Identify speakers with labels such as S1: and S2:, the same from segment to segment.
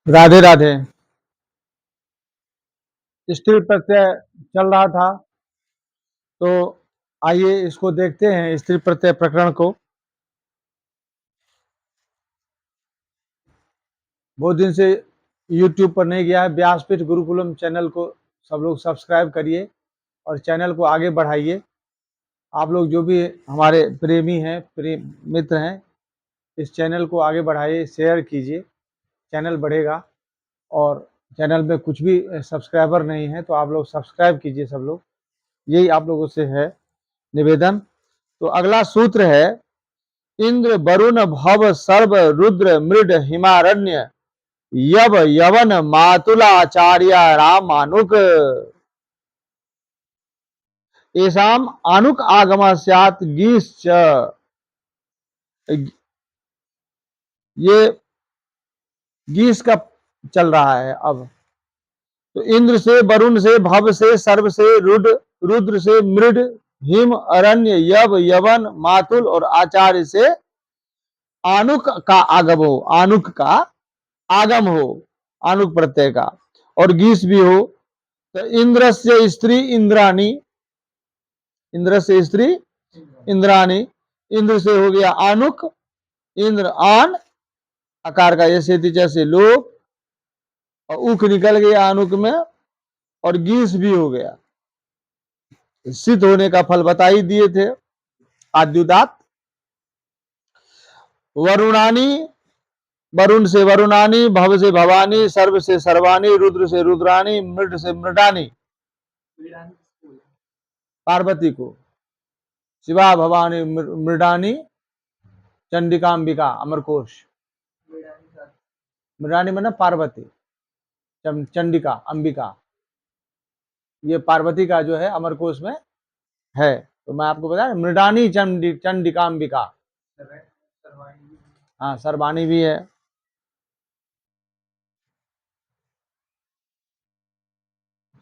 S1: राधे राधे। स्त्री प्रत्यय चल रहा था, तो आइए इसको देखते हैं, स्त्री प्रत्यय प्रकरण को। बहुत दिन से YouTube पर नहीं गया है। व्यासपीठ गुरुकुलम चैनल को सब लोग सब्सक्राइब करिए और चैनल को आगे बढ़ाइए। आप लोग जो भी हमारे प्रेमी हैं, प्रेम मित्र हैं, इस चैनल को आगे बढ़ाइए, शेयर कीजिए, चैनल बढ़ेगा। और चैनल में कुछ भी सब्सक्राइबर नहीं है तो आप लोग सब्सक्राइब कीजिए सब लोग, यही आप लोगों से है निवेदन। तो अगला सूत्र है, इंद्र वरुण भव सर्व रुद्र मृड हिमारण्य यव यवन मातुलाचार्य रामानुक एसाम आनुक आगम स्यात् गीश्च। ये गीस का चल रहा है अब। तो इंद्र से, वरुण से, भव से, सर्व से, रुद्र से, मृड, हिम, अरण्य, यव, यवन, मातुल और आचार्य से आनुक का आगम हो, आनुक का आगम हो, आनुक प्रत्यय का, और गीस भी हो। तो इंद्र से स्त्री इंद्राणी, इंद्र से स्त्री इंद्राणी, इंद्र से हो गया आनुक, इंद्र आन, आकार का जैसे जैसे लोग, और उख निकल गया आनुक में, और गीस भी हो गया। सिद्ध होने का फल बता ही दिए थे, आद्युदात। वरुणानी, वरुण से वरुणानी, भव से भवानी, सर्व से सर्वाणी, रुद्र से रुद्राणी, मृड से मृडानी, पार्वती को, शिवा भवानी मृडानी, चंडिकांबिका अमरकोश। मृडानी मतलब पार्वती, चंडिका अंबिका, ये पार्वती का जो है अमरकोश में है। तो मैं आपको बता, मृडानी चंडिकांबिका, हाँ सर्वाणी भी है।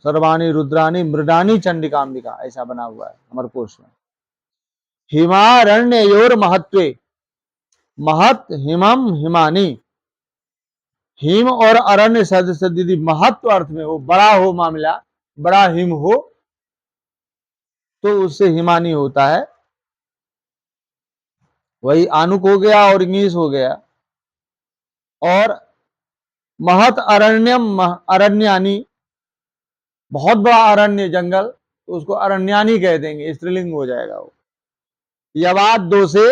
S1: सर्वाणी रुद्राणी मृडानी चंडिकांबिका, ऐसा बना हुआ है अमरकोश में। हिमारण्योर महत्वे, महत हिमम हिमानी, हिम और अरण्य सदि महत्व अर्थ में हो, बड़ा हो मामला, बड़ा हिम हो तो उससे हिमानी होता है, वही आनुक हो गया और इंग्लिश हो गया। और महत अरण्यम अरण्यानी, बहुत बड़ा अरण्य जंगल, तो उसको अरण्यानी कह देंगे, स्त्रीलिंग हो जाएगा वो। यवाद दो से,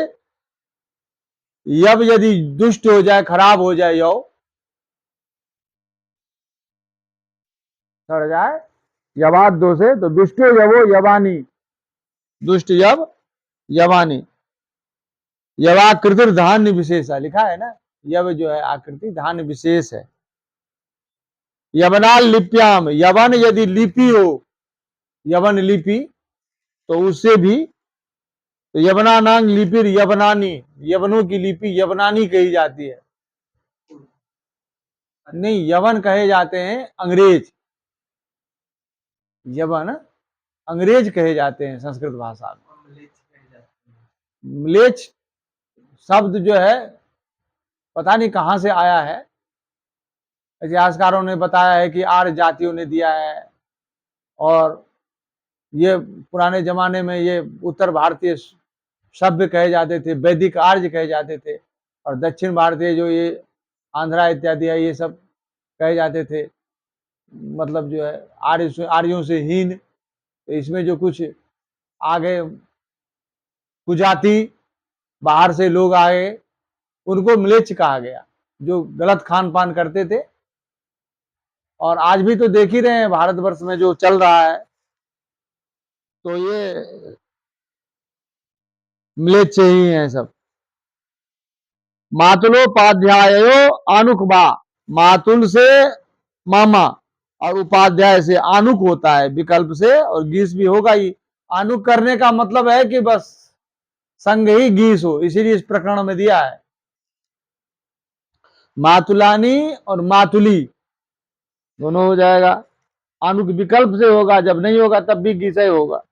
S1: यब यदि दुष्ट हो जाए, खराब हो जाए, यौ सड़ जाए, यवाद दो से, तो दुष्ट यवो यवानी, दुष्ट यव यवानी। यवाकृतिर धान्य विशेष है, लिखा है ना, यव जो है आकृति, धान्य विशेष है। यवनाल लिप्याम, यवन यदि लिपि हो, यवन लिपि, तो उससे भी, तो यवनानांग लिपिर यवनानी, यवनों की लिपि यवनानी कही जाती है। नहीं, यवन कहे जाते हैं अंग्रेज, यवन अंग्रेज कहे जाते हैं संस्कृत भाषा में। म्लेच्छ शब्द जो है पता नहीं कहां से आया है, इतिहासकारों ने बताया है कि आर्य जातियों ने दिया है, और ये पुराने जमाने में ये उत्तर भारतीय सभ्य कहे जाते थे, वैदिक आर्य कहे जाते थे, और दक्षिण भारतीय जो ये आंध्रा इत्यादि है, ये सब कहे जाते थे, मतलब जो है आर्यों से हीन। तो इसमें जो कुछ आगे कुजाति बाहर से लोग आए, उनको म्लेच्छ कहा गया, जो गलत खान पान करते थे। और आज भी तो देख ही रहे हैं भारतवर्ष में जो चल रहा है, तो ये म्लेच्छ ही है सब। मातुलोपाध्यायो आनुकबा, मातुल से मामा और उपाध्याय से आनुक होता है विकल्प से, और गीस भी होगा ही। आनुक करने का मतलब है कि बस संग ही गीस हो, इसीलिए इस प्रकरण में दिया है। मातुलानी और मातुली दोनों हो जाएगा। आनुक विकल्प से होगा, जब नहीं होगा तब भी गीस ही होगा।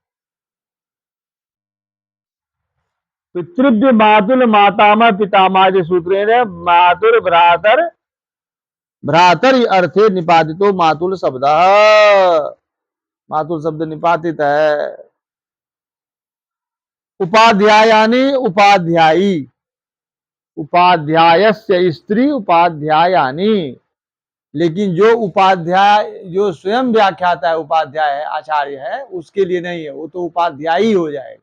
S1: पितृव्य मातुल मातामह पितामह सूत्रेण मातुर भ्रातर भ्रातरि अर्थे निपातितो मातुल शब्द, मातुल शब्द निपातित है। उपाध्यायानि उपाध्यायी, उपाध्यायस्य स्त्री उपाध्यायानि, लेकिन जो उपाध्याय जो स्वयं व्याख्याता है, उपाध्याय है, आचार्य है, उसके लिए नहीं है, वो तो उपाध्यायी हो जाएगा,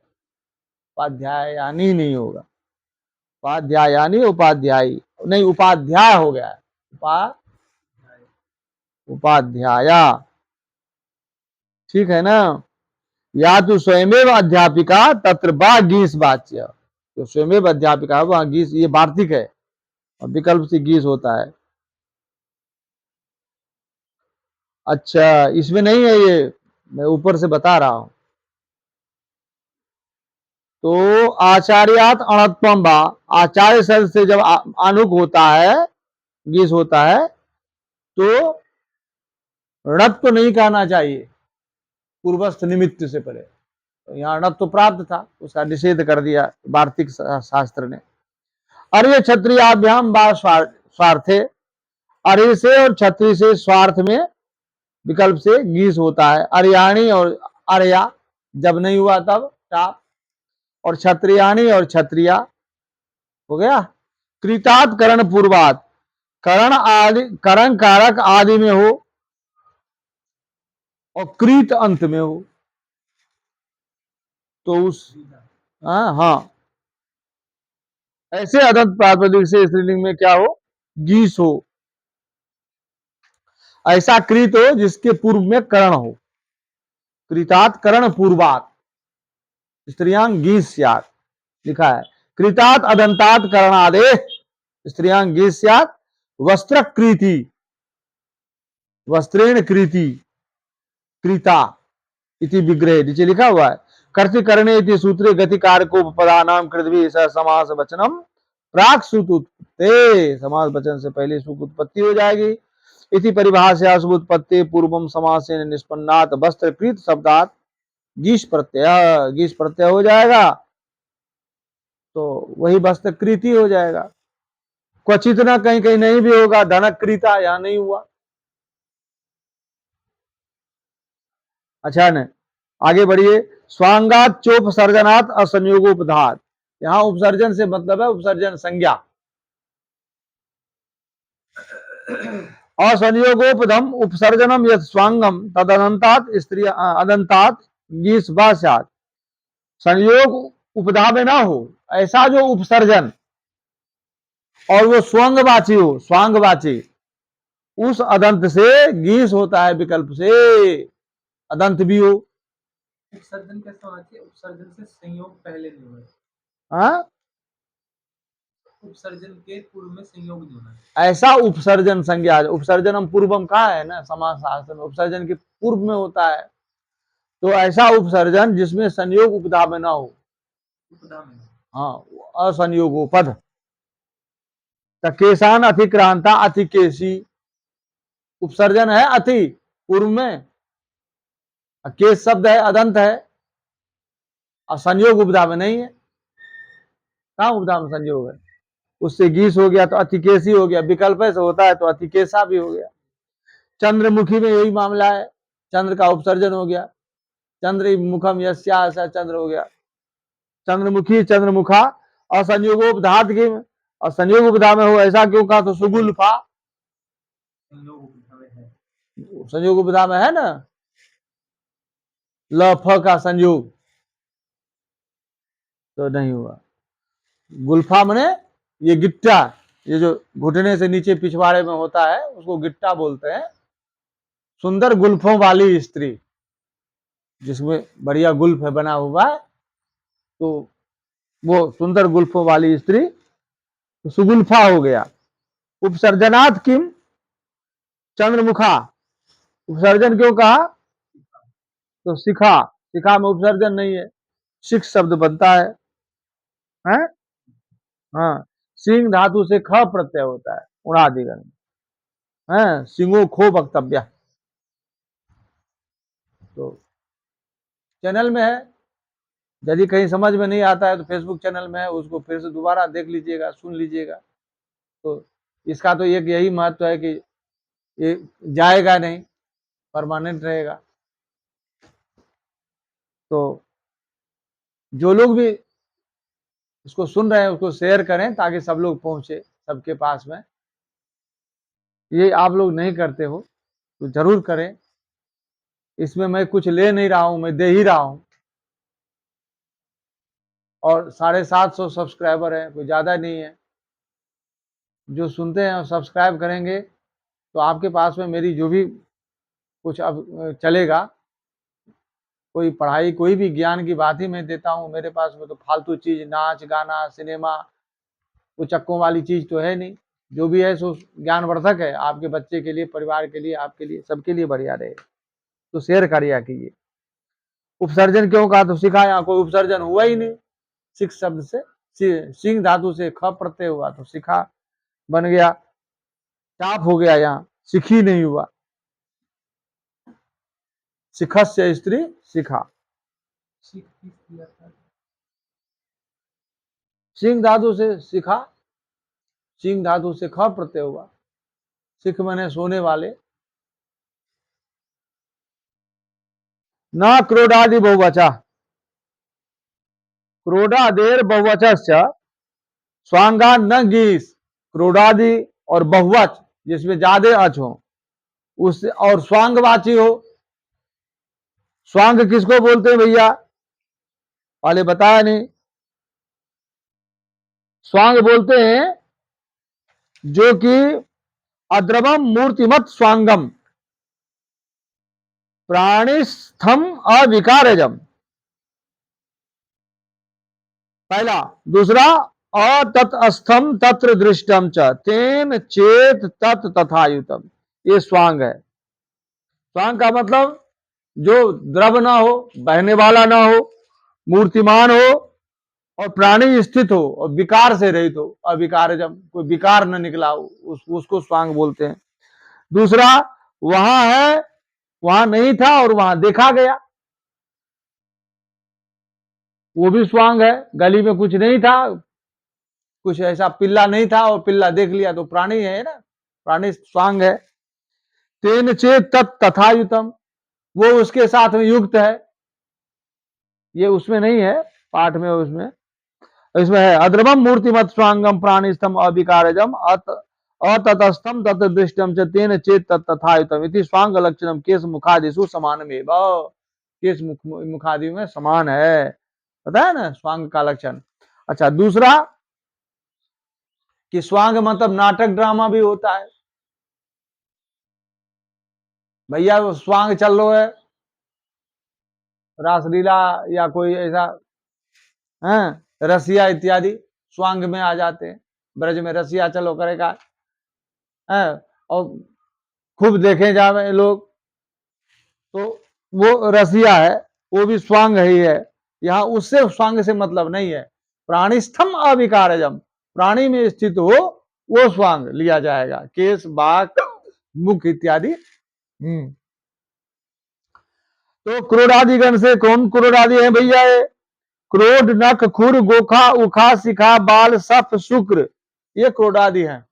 S1: उपाध्यायानी नहीं होगा। उपाध्यायानी उपाध्यायी नहीं, उपाध्याय हो गया है, उपाध्याया, ठीक है ना। या तो स्वयमेव अध्यापिका तत्र बा गीस वाच्य, तो स्वयमेव अध्यापिका वहां गीस, ये वार्तिक है और विकल्प से गीस होता है। अच्छा, इसमें नहीं है ये, मैं ऊपर से बता रहा हूं। तो आचार्यात अणत्वम बा, आचार्य शब्द से जब अनुक होता है, गीस होता है, तो णत्व नहीं कहना चाहिए पूर्वस्थ निमित्त से परे। तो यहाँ णत्व प्राप्त था, उसका निषेध कर दिया वार्तिक शास्त्र ने। अर्य क्षत्रियाभ्याम बा स्वार्थे, अर्य से और क्षत्रिय से स्वार्थ में विकल्प से गीस होता है। अर्याणी और अर्या जब नहीं हुआ तब टाप, और क्षत्रियाणी और क्षत्रिया हो गया। कृतात् करण पूर्वात, करण आदि, करण कारक आदि में हो और कृत अंत में हो, तो उस हाँ ऐसे अदंत प्रातिपदिक से स्त्रीलिंग में क्या हो, गीस हो। ऐसा कृत हो जिसके पूर्व में करण हो, कृतात् करण पूर्वात स्त्रियांग गीस स्यात्, लिखा है। कृतात् अदंतात करणादे स्त्रियांग गीस स्यात्, वस्त्र कृति, वस्त्रेण कृति, कृता इति विग्रह, नीचे लिखा हुआ है। कर्तृ करणे इति सूत्रे गति कारको पदानाम कृतभि स समास वचनम प्राक सुत उत्पत्ते, समास वचन से पहले सुख उत्पत्ति हो जाएगी। इति परिभाषया शुभ उत्पत्ति पूर्वम समासेन निष्पन्नात वस्त्रकृत शब्दात गीश प्रत्यय, गीश प्रत्यय हो जाएगा, तो वही वस्त्रकृति हो जाएगा। क्वचित ना कहीं कहीं नहीं भी होगा, धनकृता यहां नहीं हुआ। अच्छा न, आगे बढ़िए। स्वांगात चोपसर्जनात् असंयोगोपधात, यहां उपसर्जन से मतलब है उपसर्जन संज्ञा। असंयोगोपधम उपसर्जनम यद स्वांगम तदनंतात स्त्री अदंतात गीस बास्यात, संयोग उपधा में ना हो ऐसा जो उपसर्जन, और वो स्वंगवाची हो, स्वांगवाची, उस अदंत से गीस होता है विकल्प से, अदंत भी हो।
S2: उपसर्जन कैसा होना चाहिए, उपसर्जन से संयोग पहले नहीं होना,
S1: हाँ,
S2: उपसर्जन के पूर्व में संयोग नहीं होना,
S1: ऐसा उपसर्जन संज्ञा, उपसर्जन हम पूर्वम कहा है ना समास शास्त्र में, उपसर्जन के पूर्व में होता है। तो ऐसा उपसर्जन जिसमें संयोग उपधा में ना हो,
S2: उपधा में,
S1: हाँ असंयोगोपध। केशान अतिक्रांता अतिकेशी, उपसर्जन है अति पूर्व में, केश शब्द है अदंत है, और संयोग उपधा में नहीं है। कहाँ उपधा में संयोग है, उससे गीस हो गया तो अतिकेशी हो गया, विकल्प से होता है तो अतिकेशा भी हो गया। चंद्रमुखी में यही मामला है, चंद्र का उपसर्जन हो गया, चंद्र मुखम यस्या चंद्र हो गया, चंद्रमुखी चंद्रमुखा। असंयोगोपधात की, और संयोग उपधा में हो ऐसा क्यों कहा, तो सुगुल्फा
S2: संयोग उपधा में है,
S1: संयोग उपधा में है ना, ल फ का संयोग, तो नहीं हुआ। गुल्फा मने ये गिट्टा, ये जो घुटने से नीचे पिछवाड़े में होता है उसको गिट्टा बोलते हैं। सुंदर गुल्फों वाली स्त्री, जिसमें बढ़िया गुल्फ है बना हुआ है, तो वो सुंदर गुल्फों वाली स्त्री तो सुगुल्फा हो गया। उपसर्जनात् किम चंद्रमुखा, उपसर्जन क्यों कहा, तो शिखा, शिखा में उपसर्जन नहीं है, शिख शब्द बनता है? हाँ, सिंह धातु से ख प्रत्यय होता है उणादिगण है, सिंहो खो वक्तव्य। तो चैनल में है, यदि कहीं समझ में नहीं आता है तो फेसबुक चैनल में है, उसको फिर से दोबारा देख लीजिएगा, सुन लीजिएगा। तो इसका तो एक यही महत्व है कि ये जाएगा नहीं, परमानेंट रहेगा। तो जो लोग भी इसको सुन रहे हैं उसको शेयर करें ताकि सब लोग पहुंचे सबके पास में। ये आप लोग नहीं करते हो तो जरूर करें। इसमें मैं कुछ ले नहीं रहा हूं, मैं दे ही रहा हूं। और 750 सब्सक्राइबर है, कोई ज्यादा नहीं है। जो सुनते हैं और सब्सक्राइब करेंगे तो आपके पास में मेरी जो भी कुछ अब चलेगा, कोई पढ़ाई कोई भी ज्ञान की बात ही मैं देता हूँ। मेरे पास में तो फालतू चीज, नाच गाना सिनेमा, वो चक्कों वाली चीज तो है नहीं। जो भी है सो ज्ञानवर्धक है, आपके बच्चे के लिए, परिवार के लिए, आपके लिए, सबके लिए बढ़िया रहे। तो शेयर करिए कीजिए। उपसर्जन क्यों कहा, तो सिखाया, कोई उपसर्जन हुआ ही नहीं। सिख शब्द से, सिंह धातु से ख प्रत्यय हुआ तो सिखा बन गया, चाप हो गया, यहाँ सिखी नहीं हुआ। शिखस्य स्त्री शिखा,
S2: सीख किस दिया था?
S1: सिंह धातु से शिखा, सिंह धातु से ख प्रत्यय हुआ। सिख मने सोने वाले। न क्रोडादि बहुवचा, क्रोडादेर बहुवचस्य स्वांगा न गीस। क्रोडादि और बहुवच जिसमें ज्यादा अच हो उससे, और स्वांगवाची हो। स्वांग किसको बोलते हैं भैया, पहले बताया नहीं। स्वांग बोलते हैं जो कि अद्रवम मूर्तिमत स्वांगम प्राणिस्थम अविकारजम, पहला। दूसरा, अततस्थम तत्र दृष्टम च तेन चेत तत् तथायुतम, ये स्वांग है। स्वांग का मतलब जो द्रव ना हो, बहने वाला ना हो, मूर्तिमान हो और प्राणी स्थित हो और विकार से रहित हो, अविकारजम, कोई विकार न निकला हो, उसको स्वांग बोलते हैं। दूसरा, वहां है, वहां नहीं था और वहां देखा गया, वो भी स्वांग है। गली में कुछ नहीं था, कुछ ऐसा पिल्ला नहीं था और पिल्ला देख लिया तो प्राणी है ना, प्राणी स्वांग है। तेन चेत तत् तथायुतम, वो उसके साथ में युक्त है। ये उसमें नहीं है पाठ में, उसमें इसमें है अद्रवम मूर्तिमत स्वांगम प्राणिस्थम अविकारजम अततस्थम तत्र दृष्टम च तेन चेत तत् तथायुतम इति स्वांग लक्षणम केश मुखादिषु समानमेव, केश मुखादि में समान है, पता है ना स्वांग का लक्षण। अच्छा, दूसरा कि स्वांग मतलब नाटक ड्रामा भी होता है। भैया वो स्वांग चल रहा है, रासलीला या कोई ऐसा है, रसिया इत्यादि स्वांग में आ जाते हैं। ब्रज में रसिया चलो करेगा है, और खूब देखे जावे लोग, तो वो रसिया है, वो भी स्वांग ही है। यहाँ उससे स्वांग से मतलब नहीं है। प्राणिस्थम अविकारजम, प्राणी में स्थित हो वो स्वांग लिया जाएगा, केस बाक मुख इत्यादि। तो क्रोडादिगण से कौन क्रोडादि है भैया, ये क्रोड नख खुर गोखा उखा शिखा बाल सफ शुक्र, ये क्रोडादि हैं।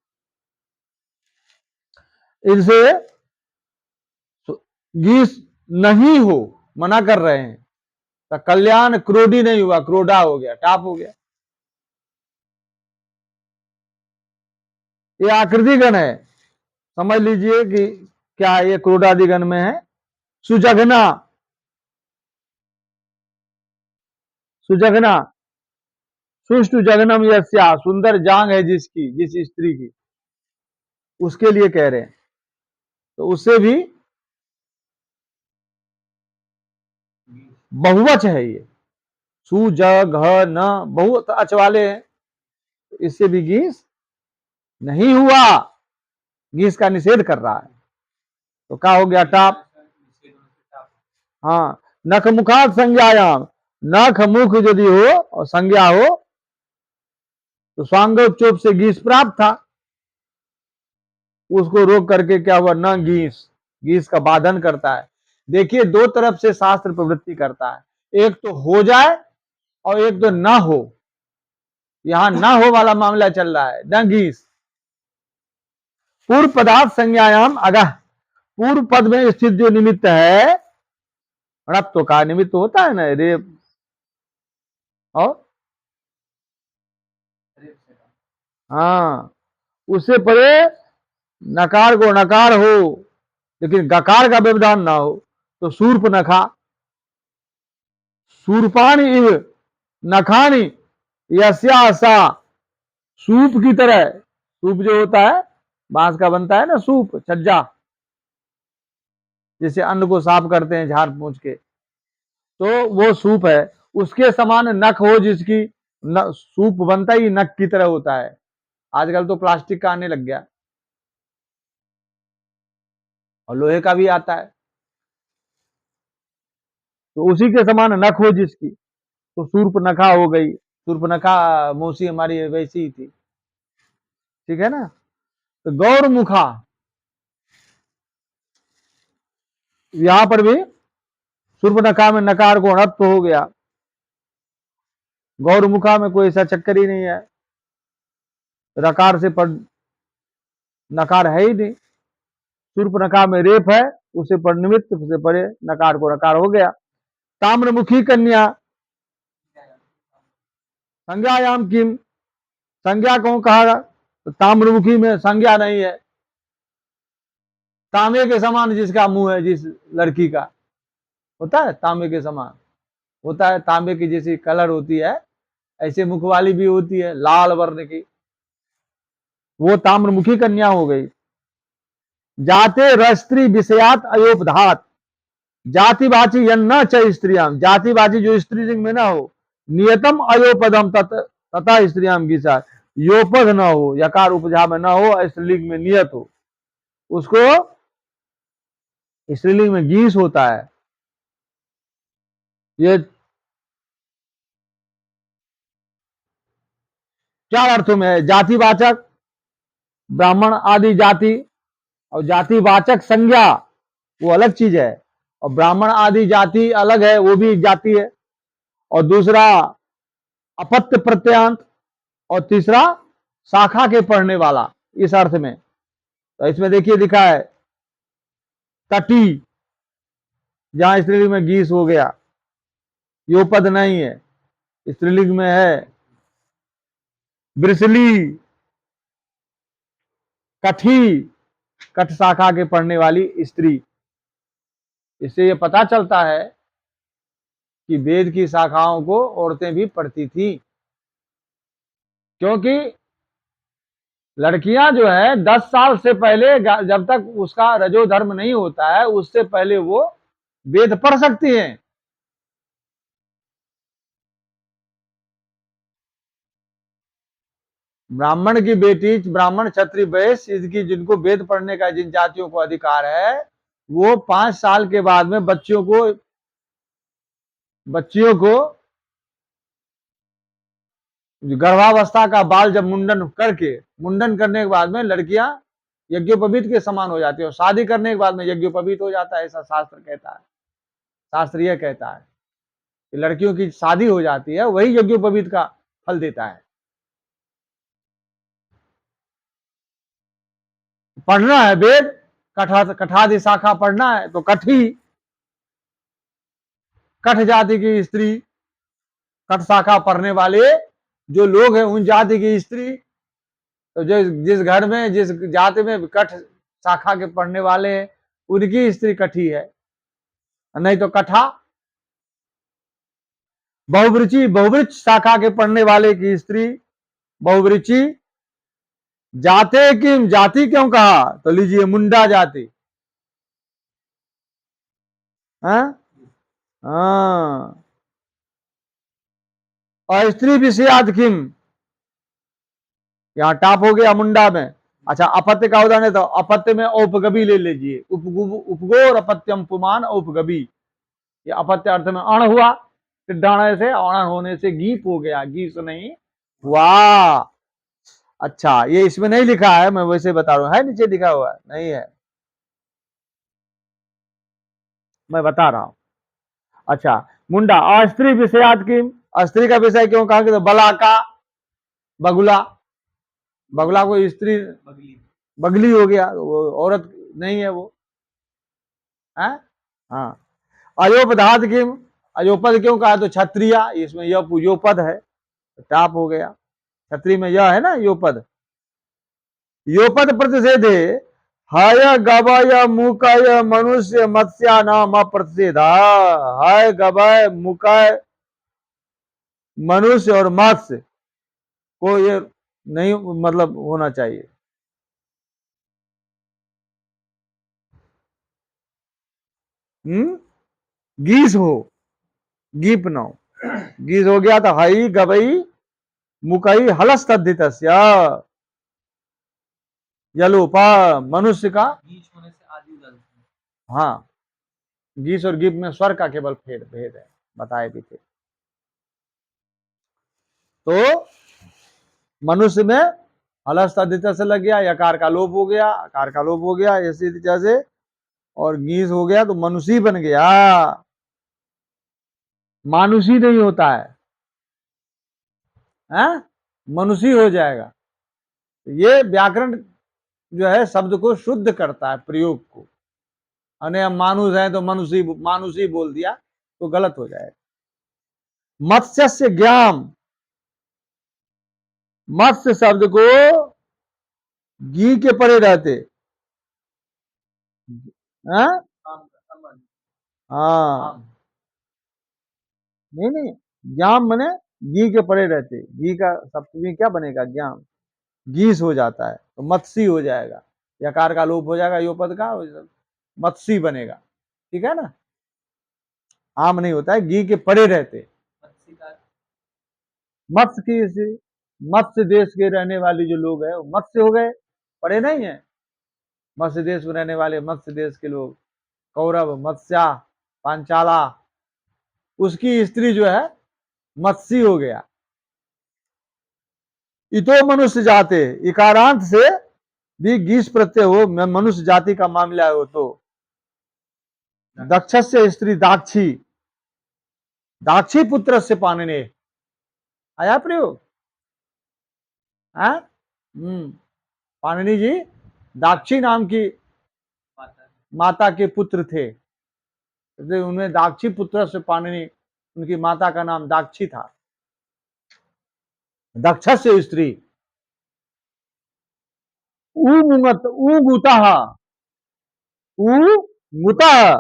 S1: इनसे गीस नहीं हो, मना कर रहे हैं। तो कल्याण क्रोडी नहीं हुआ, क्रोडा हो गया, टाप हो गया। ये आकृति गण है, समझ लीजिए कि क्या ये क्रोडादि गण में है। सुजघना, सुजघना, सुष्टु जघनम यस्या, सुंदर जांग है जिसकी, जिस स्त्री की, उसके लिए कह रहे हैं। तो उससे भी बहुवच है ये, सुजघन, बहुत अच वाले हैं, इससे भी गीस नहीं हुआ, गीस का निषेध कर रहा है। तो क्या हो गया, टाप। हाँ, नख मुखात संज्ञायाम, नख मुख यदि हो और संज्ञा हो तो स्वांगोच्चोप से गीस प्राप्त था, उसको रोक करके क्या हुआ, न गीस, गीस का बाधन करता है। देखिए, दो तरफ से शास्त्र प्रवृत्ति करता है, एक तो हो जाए और एक तो ना हो। यहां ना हो वाला मामला चल रहा है, न गीस। पूर्व पदार्थ संज्ञायाम अगह, पूर्व पद में स्थित जो निमित्त है, णत्व का निमित्त होता है ना, रे और हाँ, उससे परे नकार को नकार हो लेकिन गकार का व्यवधान ना हो, तो सूर्प नखा, सूर्पाणी इव नखानी यस्या सा, सूप की तरह, सूप जो होता है बांस का बनता है ना, सूप छज्जा, जिसे अन्न को साफ करते हैं झाड़ पूछ के, तो वो सूप है, उसके समान नख हो जिसकी, सूप बनता ही नख की तरह होता है। आजकल तो प्लास्टिक का आने लग गया और लोहे का भी आता है, तो उसी के समान नख हो जिसकी, तो सूर्पनखा हो गई। सूर्पनखा मौसी हमारी वैसी ही थी, ठीक है ना। तो गौरमुखा, यहां पर भी सूर्पनखा में नकार को णत्व हो गया, गौरमुखा में कोई ऐसा चक्कर ही नहीं है, रकार से पर नकार है ही नहीं, सूर्पनखा में रेप है, उसे पर निमित्त से परे नकार को नकार हो गया। ताम्रमुखी कन्या, संज्ञायाम किम, संज्ञा कौन कहा, तो ताम्रमुखी में संज्ञा नहीं है, तांबे के समान जिसका मुंह है, जिस लड़की का होता है तांबे के समान होता है, तांबे की जैसी कलर होती है, ऐसे मुख वाली भी होती है लाल वर्ण की, वो ताम्रमुखी कन्या हो गई। जाते रस्त्री विषयात अयोपधात, जातिवाची न च स्त्रियाम, जातिवाची जो स्त्रीलिंग में ना हो, नियतम अयोपदम तथा स्त्रियाम गीसा, योपद न हो, यकार उपजा में न हो, स्त्रीलिंग में नियत हो, उसको स्त्रीलिंग में गीस होता है। ये चार अर्थों में है, जातिवाचक, ब्राह्मण आदि जाति, और जातिवाचक संज्ञा वो अलग चीज है, और ब्राह्मण आदि जाति अलग है, वो भी एक जाति है, और दूसरा अपत्य प्रत्यांत, और तीसरा शाखा के पढ़ने वाला, इस अर्थ में। तो इसमें देखिए लिखा है तटी, जहां स्त्रीलिंग में गीस हो गया, यो पद नहीं है, स्त्रीलिंग में है ब्रिसली, कठी, कठ शाखा के पढ़ने वाली स्त्री। इससे यह पता चलता है कि वेद की शाखाओं को औरतें भी पढ़ती थी, क्योंकि लड़कियां जो है 10 साल से पहले, जब तक उसका रजो धर्म नहीं होता है, उससे पहले वो वेद पढ़ सकती हैं। ब्राह्मण की बेटी, ब्राह्मण क्षत्रिय वैश्य, इसकी जिनको वेद पढ़ने का, जिन जातियों को अधिकार है, वो 5 साल के बाद में बच्चियों को गर्भावस्था का बाल जब मुंडन करने के बाद में लड़कियां यज्ञोपवीत के समान हो जाती है, और शादी करने के बाद में यज्ञोपवीत हो जाता है, ऐसा शास्त्र कहता है, शास्त्र यह कहता है कि लड़कियों की शादी हो जाती है, वही यज्ञोपवीत का फल देता है। पढ़ना है वेद, कठादि शाखा पढ़ना है, तो कठी, कठ जाति की स्त्री, कठ शाखा पढ़ने वाले जो लोग हैं, उन जाति की स्त्री, तो जो जिस घर में, जिस जाति में कठ शाखा के पढ़ने वाले हैं, उनकी स्त्री कठी है, नहीं तो कठा। बहुवृची, बहुवृक्ष शाखा के पढ़ने वाले की स्त्री बहुवृची। जाते किम, जाति क्यों कहा, तो लीजिए मुंडा जाति, हाँ, और स्त्री विषयाद किम, यहां टाप हो गया मुंडा में। अच्छा, अपत्य का उदाहरण है, तो अपत्य में औपगबी ले लीजिए, उपगोर अपत्यम पुमान औपगबी, ये अपत्य अर्थ में अण हुआ, डाणे से अण होने से गीप हो गया, गीस नहीं हुआ। अच्छा, ये इसमें नहीं लिखा है, मैं वैसे बता रहा हूं, है नीचे लिखा हुआ है, नहीं है, मैं बता रहा हूं। अच्छा, मुंडा, अस्त्री विषयात की, अस्त्री का विषय क्यों कहा कि, तो बला का, बगुला, बगुला को स्त्री, बगली हो गया, वो औरत नहीं है वो, है। हाँ, अयोपधात किम, अयोपद क्यों कहा, तो क्षत्रिया, इसमें योपद है, टाप हो गया, क्षत्रिय में यह है ना योपद। योपद प्रतिषेधे हाय गवय मुकय मनुष्य मत्स्या नाम अप्रतिषेधा। हाय गवय मुकय मनुष्य और मत्स्य को ये नहीं मतलब होना चाहिए। गीस हो, गीप नौ, गीस हो गया तो हई गवई मुकई हलस तद्धित यलोपा, मनुष्य का।
S2: बीच होने से आदि उदल।
S1: हाँ, गीस और गिप में स्वर का केवल भेद है, बताए भी थे। तो मनुष्य में हलस तद्धित से लग गया, यकार का लोप हो गया, आकार का लोप हो गया, ऐसी जैसे, और गीस हो गया तो मनुष्य बन गया, मानुषी नहीं होता है, मनुष्य हो जाएगा। ये व्याकरण जो है शब्द को शुद्ध करता है, प्रयोग को। अने हम मानुष है तो मानुषी बोल दिया तो गलत हो जाएगा। मत्स्य से ज्ञान, मत्स्य शब्द को घी के परे रहते, हाँ नहीं नहीं, ज्ञान मने घी के परे रहते, घी का सप्तमी क्या बनेगा, ज्ञान, गीस हो जाता है तो मत्स्य हो जाएगा, यकार का लोप हो जाएगा, योपद का मत्स्य बनेगा, ठीक है ना। आम नहीं होता है, घी के परे रहते, मत्स्य की, मत्स्य देश के रहने वाले जो लोग हैं वो मत्स्य हो गए, परे नहीं है। मत्स्य देश में रहने वाले मत्स्य देश के लोग, कौरव, मत्स्या, पांचाला, उसकी स्त्री जो है मत्स्य हो गया। इतो मनुष्य जाते, इकारांत से भी गीस प्रत्यय हो, मनुष्य जाति का मामला हो तो। दक्ष से स्त्री दाक्षी, दाक्षी पुत्र से पाणिनि, आया प्रयोग, पाणिनि जी दाक्षी नाम की माता के पुत्र थे, उन्हें दाक्षी पुत्र से पाणिनि, उनकी माता का नाम दाक्षी था। दक्ष से स्त्री, ऊमुत ऊगुतः, ऊमुतः,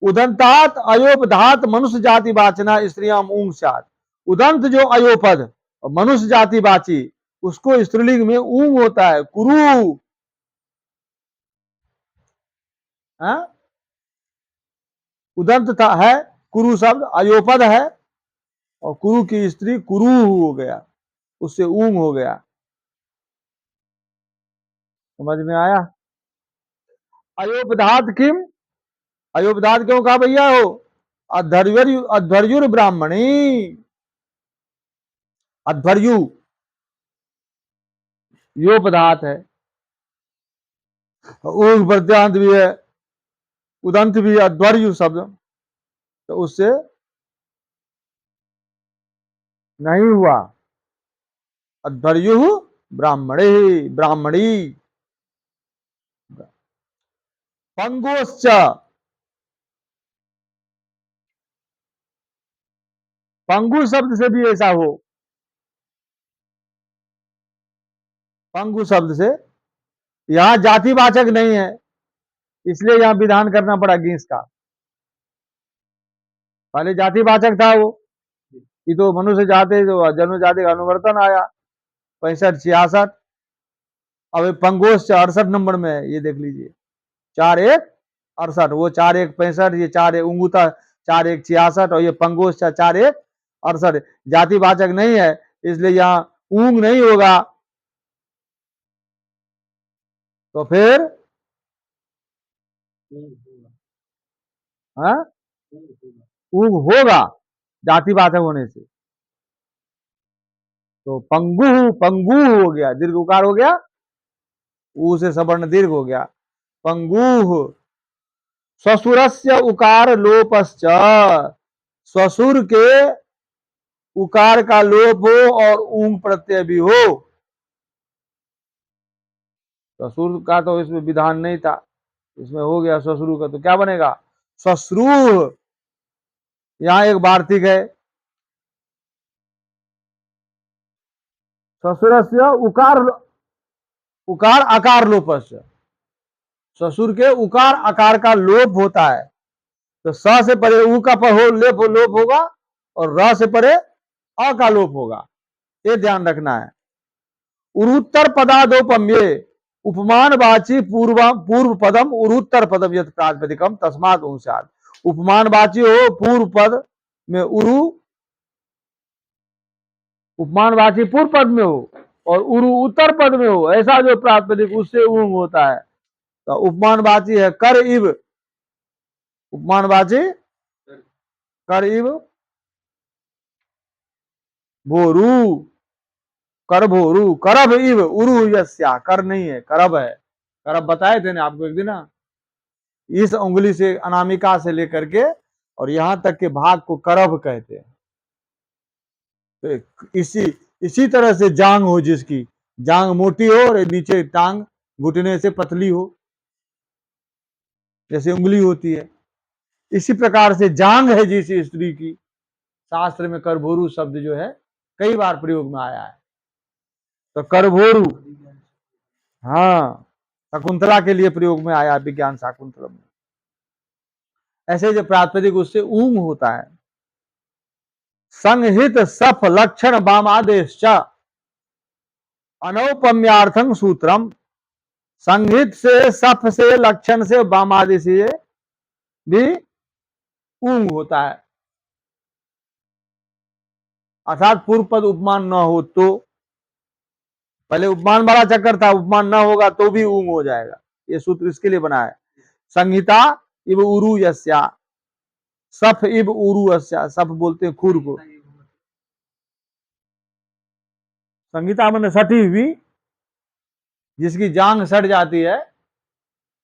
S1: उदंतात अयोपधात मनुष्य जाति वाचना स्त्रियां ऊंग सात। उदंत जो अयोपद और मनुष्य जाति वाची, उसको स्त्रीलिंग में ऊंग होता है, कुरु, उदंत था है, कुरु शब्द अयोपद है, और कुरु की स्त्री कुरु हो गया, उससे ऊंग हो गया। समझ में आया। अयोपधात किम, अयोपधात क्यों कहा भैया हो, अध्वर्युर ब्राह्मणी, अध्वर्यु योपधात है, ऊंग प्रत्यांत भी है, उदंत भी है, अध्वर्यु शब्द, तो उससे नहीं हुआ, अध्वर्यु ब्राह्मणे, ब्राह्मणी। पंगोश्च, पंगु शब्द से भी ऐसा हो, पंगु शब्द से, यहां जातिवाचक नहीं है, इसलिए यहां विधान करना पड़ा गीस का। पहले जातिवाचक था वो, कि तो मनुष्य जाति जो जन्म जाति का अनुवर्तन आया 65-66, अब पंगोश 68 नंबर में है, ये देख लीजिए, 4-1-68, वो 4-1-65, ये 4-1 उंगुता 4-1-66, और ये पंगोश 4-1-68, जातिवाचक नहीं है, इसलिए यहाँ ऊंग नहीं होगा, तो फिर हाँ ऊंग होगा जातिवाचक होने से। तो पंगु, पंगु हो गया, दीर्घ उकार हो गया, ऊ से सवर्ण दीर्घ हो गया, पंगु। ससुरस्य उकार लोपश्च, ससुर के उकार का लोप हो और ऊंग प्रत्यय भी हो, ससुर का तो इसमें विधान नहीं था, इसमें हो गया ससुरु का, तो क्या बनेगा ससुरु। यहां एक वार्तिक है, ससुरस्य उकार उकार आकार लोपस्य, ससुर के उकार आकार का लोप होता है, तो स से परे उ का हो लोप होगा और र से परे अ का लोप होगा, ये ध्यान रखना है। उरुत्तर पदादोपम्ये उपमान वाची पूर्व पदम उरुत्तर पदम यथ प्रातिपदिकम तस्मात् उंसाद। उपमान वाची हो पूर्व पद में उरु, उपमान वाची पूर्व पद में हो और उरु उत्तर पद में हो, ऐसा जो प्रातिपदिक उससे ऊंग होता है। तो उपमान वाची है कर इव, उपमान वाची कर इव भोरू, कर भोरू, करब इव उरु यस्या, कर नहीं है करब है, करब बताए थे ना आपको एक दिन ना, इस उंगली से अनामिका से लेकर के और यहां तक के भाग को करब कहते हैं। तो इसी तरह से जांग हो, जिसकी जांग मोटी हो और नीचे टांग घुटने से पतली हो, जैसे उंगली होती है, इसी प्रकार से जांग है जिस स्त्री की, शास्त्र में करभोरू शब्द जो है कई बार प्रयोग में आया है। तो करभोरू, हाँ, शकुंतला के लिए प्रयोग में आया विज्ञान शाकुंतलम में। ऐसे जो प्रातिपदिक उससे ऊंग होता है। संहित सफ लक्षण वामादेश अनौपम्यार्थं सूत्रम, संहित से सफ से लक्षण से वामादि से भी ऊंग होता है, अर्थात पूर्व पद उपमान न हो तो, पहले उपमान वाला चक्कर था, उपमान न होगा तो भी ऊंग हो जाएगा, ये सूत्र इसके लिए बना है। संहिता इव उरु यस्या, सफ इव उरु यस्या, सफ बोलते हैं खुर को, संहिता मैंने सटी हुई, जिसकी जांग सट जाती है,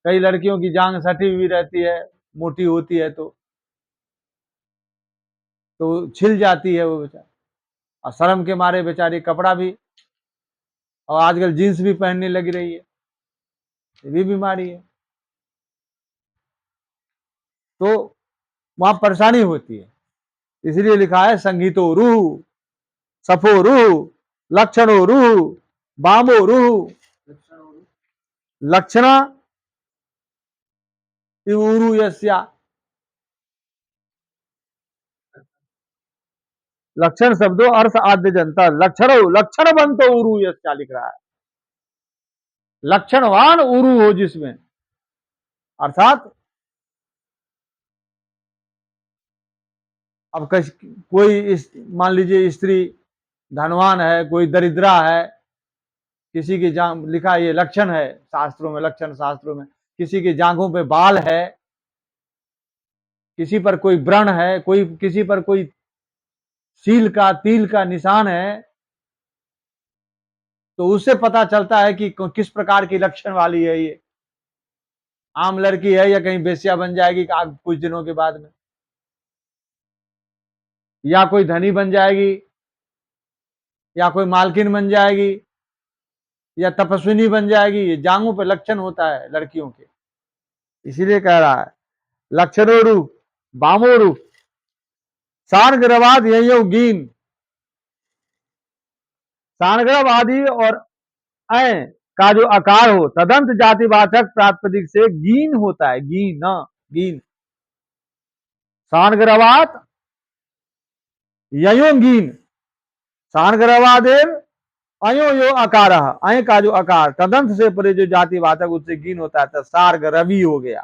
S1: कई लड़कियों की जांग सटी हुई रहती है, मोटी होती है तो छिल जाती है वो बेचारा, और शर्म के मारे बेचारी कपड़ा भी, और आजकल जीन्स भी पहनने लगी रही है, ये भी बीमारी है, तो वहां परेशानी होती है। इसलिए लिखा है संगीतो रूह, सफो रूह, लक्षणो रूह, बामो रूह, लक्षणा इवुरु यस्या, लक्षण शब्दों अर्थ आद्य जनता, लक्षणो लक्षण बनतो उरु यस्या लिख रहा है, लक्षणवान उरु हो जिसमें, अर्थात अब कोई मान लीजिए स्त्री धनवान है, कोई दरिद्रा है, किसी की जांग, लिखा ये लक्षण है शास्त्रों में, लक्षण शास्त्रों में, किसी की जांघों पे बाल है, किसी पर कोई व्रण है, कोई किसी पर कोई सील का तिल का निशान है, तो उससे पता चलता है कि किस प्रकार की लक्षण वाली है ये, आम लड़की है या कहीं बेस्या बन जाएगी कुछ दिनों के बाद में, या कोई धनी बन जाएगी, या कोई मालकिन बन जाएगी, या तपस्विनी बन जाएगी, ये जांघों पे लक्षण होता है लड़कियों के, इसीलिए कह रहा है लक्षणोरु बामोरु सारग्रवाद यही गीन, सारग्रव आदि और अय का जो आकार हो तदंत जातिवाचक प्रातिपदिक से गीन होता है, गीन न गीन, सारग्रवात ययो गीन, सारग्रवादेव अयो यो आकार, अय का जो आकार तदंत से परे जो जातिवाचक उससे गीन होता है, तो सारग्रवी हो गया।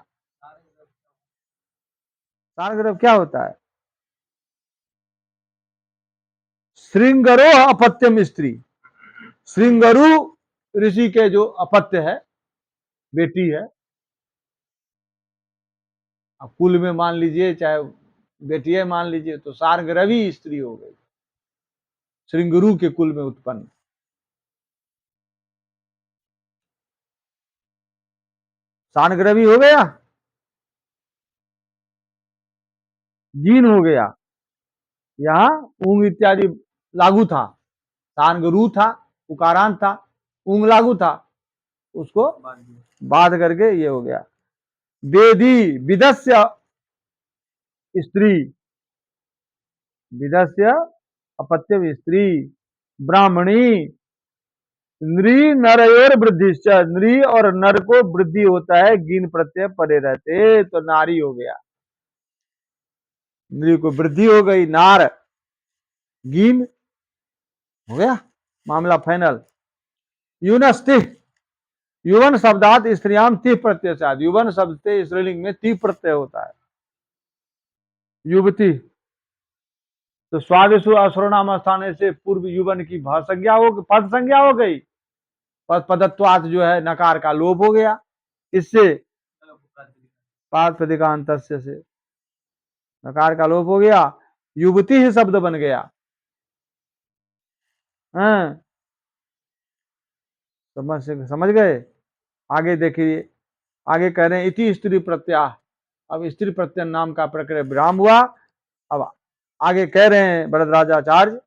S1: सारग्रव क्या होता है, श्रृंगरो अपत्यम स्त्री, श्रृंगरु ऋषि के जो अपत्य है, बेटी है, अब कुल में मान लीजिए चाहे बेटी है मान लीजिए, तो सारग्रवी स्त्री हो गई, श्रृंगरु के कुल में उत्पन्न, सारग्रवी हो गया, जीन हो गया, यहां ऊंग इत्यादि लागू था, सारगरु था, उकारांत था, ऊंग लागू था, उसको
S2: बांध दिया।
S1: बांध करके ये हो गया। वेदी विदस्य स्त्री, विदस्य अपत्य स्त्री, ब्राह्मणी, नृ नरयोर वृद्धिश्च, नृ और नर को वृद्धि होता है गीन प्रत्यय पड़े रहते, तो नारी हो गया। नृ को वृद्धि हो गई, नार गीन हो गया, मामला फाइनल। यूनस्ति, युवन शब्दात स्त्रियाम ती प्रत्यय से, युवन शब्द से स्त्रीलिंग में ती प्रत्यय होता है। युवती, तो स्वादिशु असुरनाम स्थान से पूर्व युवन की भाव संज्ञा हो, पद संज्ञा हो गई, पद पदत्वात जो है नकार का लोप हो गया, इससे पाद प्रतिकांत से नकार का लोप हो गया, युवती ही शब्द बन गया। समझ गए। आगे देखिए, आगे कह रहे हैं इति स्त्री प्रत्याह, अब स्त्री प्रत्यय नाम का प्रक्रय विराम हुआ। अब आगे कह रहे हैं वरदराजाचार्य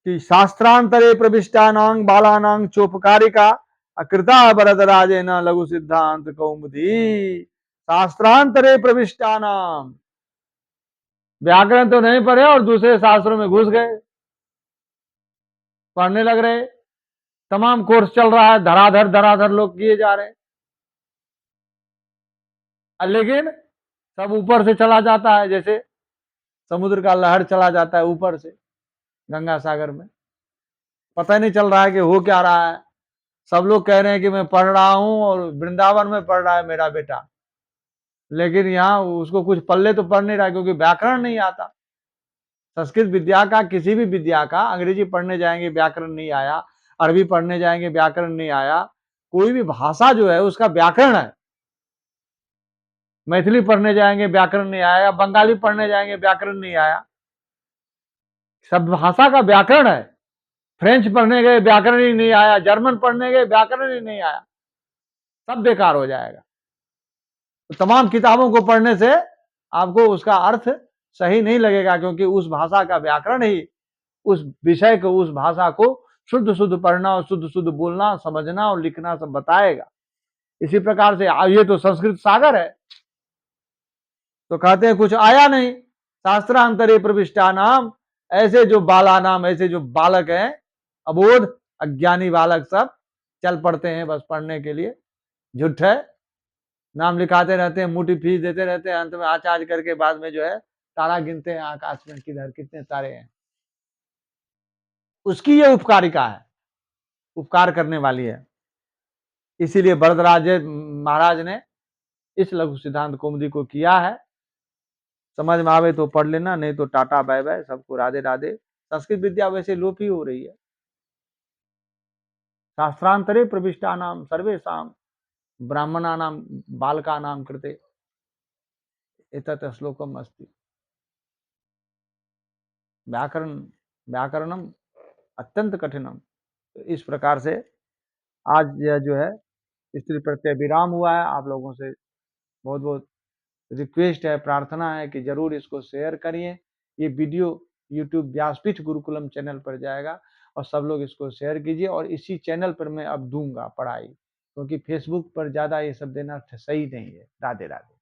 S1: कि शास्त्रांतरे प्रविष्टानां बालानां चोपकारिका अकृता वरदराजेन लघु सिद्धांत कौमुदी। शास्त्रांतरे प्रविष्टानां, व्याकरण तो नहीं पढ़े और दूसरे शास्त्रों में घुस गए, पढ़ने लग रहे, तमाम कोर्स चल रहा है, धराधर धराधर लोग किए जा रहे हैं, लेकिन सब ऊपर से चला जाता है, जैसे समुद्र का लहर चला जाता है ऊपर से गंगा सागर में, पता ही नहीं चल रहा है कि हो क्या रहा है। सब लोग कह रहे हैं कि मैं पढ़ रहा हूं और वृंदावन में पढ़ रहा है मेरा बेटा, लेकिन यहाँ उसको कुछ पल्ले तो पढ़ नहीं रहा, क्योंकि व्याकरण नहीं आता। संस्कृत विद्या का, किसी भी विद्या का, अंग्रेजी पढ़ने जाएंगे व्याकरण नहीं आया, अरबी पढ़ने जाएंगे व्याकरण नहीं आया, कोई भी भाषा जो है उसका व्याकरण है। मैथिली पढ़ने जाएंगे व्याकरण नहीं आया, बंगाली पढ़ने जाएंगे व्याकरण नहीं आया, सब भाषा का व्याकरण है। फ्रेंच पढ़ने गए व्याकरण ही नहीं आया, जर्मन पढ़ने गए व्याकरण ही नहीं आया, सब बेकार हो जाएगा। तो तमाम किताबों को पढ़ने से आपको उसका अर्थ सही नहीं लगेगा, क्योंकि उस भाषा का व्याकरण ही उस विषय को, उस भाषा को शुद्ध शुद्ध पढ़ना और शुद्ध शुद्ध बोलना, समझना और लिखना सब बताएगा। इसी प्रकार से ये तो संस्कृत सागर है, तो कहते हैं कुछ आया नहीं। शास्त्रांतरे प्रविष्टा नाम, ऐसे जो बाला नाम, ऐसे जो बालक हैं, अबोध अज्ञानी बालक, सब चल पड़ते हैं बस पढ़ने के लिए, झूठ है, नाम लिखाते रहते हैं, मोटी फीस देते रहते हैं, अंत में आचार्य करके बाद में जो है तारा गिनते हैं आकाश में, किधर कितने तारे हैं। उसकी ये उपकारिका है, उपकार करने वाली है। इसीलिए वरदराज महाराज ने इस लघु सिद्धांत कौमुदी को किया है। समझ में आवे तो पढ़ लेना, नहीं तो टाटा बाय बाय, सबको राधे राधे। संस्कृत विद्या वैसे लोप ही हो रही है। शास्त्रांतरे प्रविष्टानाम सर्वेषां ब्राह्मणानां बालकानां कृते एतत् श्लोकम अस्ति। व्याकरणम अत्यंत कठिनम। तो इस प्रकार से आज यह जो है स्त्री प्रत्यय विराम हुआ है। आप लोगों से बहुत बहुत रिक्वेस्ट है, प्रार्थना है कि जरूर इसको शेयर करिए। ये वीडियो यूट्यूब व्यासपीठ गुरुकुलम चैनल पर जाएगा और सब लोग इसको शेयर कीजिए। और इसी चैनल पर मैं अब दूंगा पढ़ाई, क्योंकि फेसबुक पर ज़्यादा ये सब देना सही नहीं है। राधे राधे।